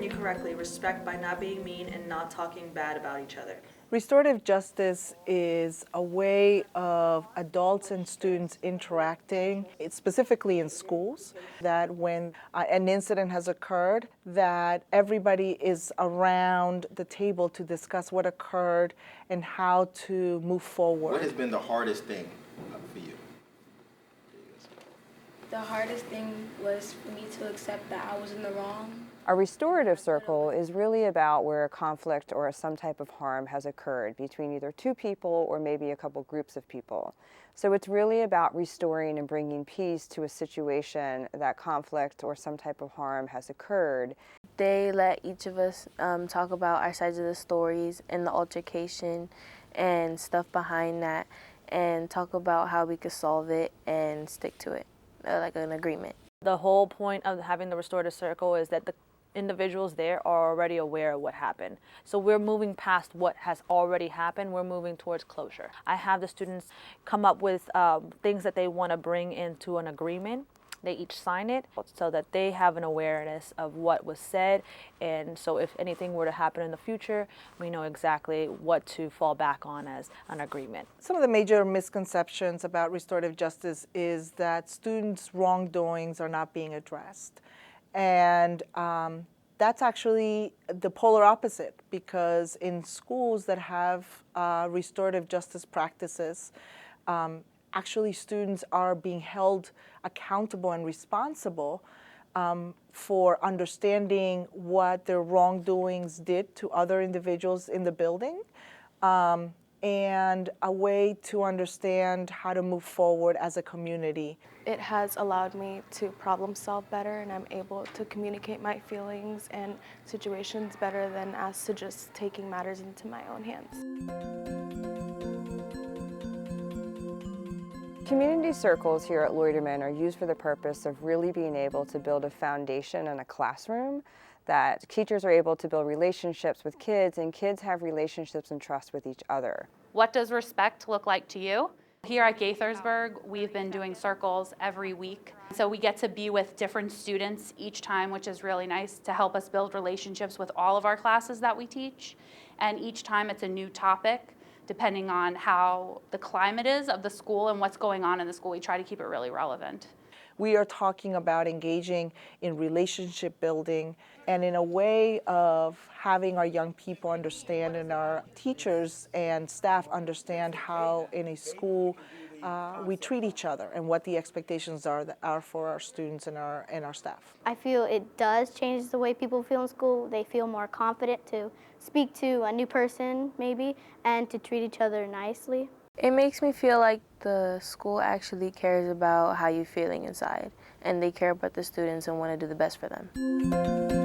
understand you correctly, respect by not being mean and not talking bad about each other. Restorative justice is a way of adults and students interacting, specifically in schools, that when an incident has occurred, that everybody is around the table to discuss what occurred and how to move forward. What has been the hardest thing for you? The hardest thing was for me to accept that I was in the wrong. A restorative circle is really about where a conflict or some type of harm has occurred between either two people or maybe a couple groups of people. So it's really about restoring and bringing peace to a situation that conflict or some type of harm has occurred. They let each of us talk about our sides of the stories and the altercation and stuff behind that, and talk about how we could solve it and stick to it, like an agreement. The whole point of having the restorative circle is that the individuals there are already aware of what happened. So we're moving past what has already happened. We're moving towards closure. I have the students come up with things that they want to bring into an agreement. They each sign it so that they have an awareness of what was said. And so if anything were to happen in the future, we know exactly what to fall back on as an agreement. Some of the major misconceptions about restorative justice is that students' wrongdoings are not being addressed. And that's actually the polar opposite, because in schools that have restorative justice practices, actually students are being held accountable and responsible for understanding what their wrongdoings did to other individuals in the building, and a way to understand how to move forward as a community. It has allowed me to problem solve better, and I'm able to communicate my feelings and situations better than as to just taking matters into my own hands. Community circles here at Loiederman are used for the purpose of really being able to build a foundation in a classroom, that teachers are able to build relationships with kids and kids have relationships and trust with each other. What does respect look like to you? Here at Gaithersburg, we've been doing circles every week. So we get to be with different students each time, which is really nice to help us build relationships with all of our classes that we teach. And each time it's a new topic, depending on how the climate is of the school and what's going on in the school. We try to keep it really relevant. We are talking about engaging in relationship building and in a way of having our young people understand and our teachers and staff understand how in a school we treat each other and what the expectations are for our students and our staff. I feel it does change the way people feel in school. They feel more confident to speak to a new person maybe and to treat each other nicely. It makes me feel like the school actually cares about how you're feeling inside, and they care about the students and want to do the best for them.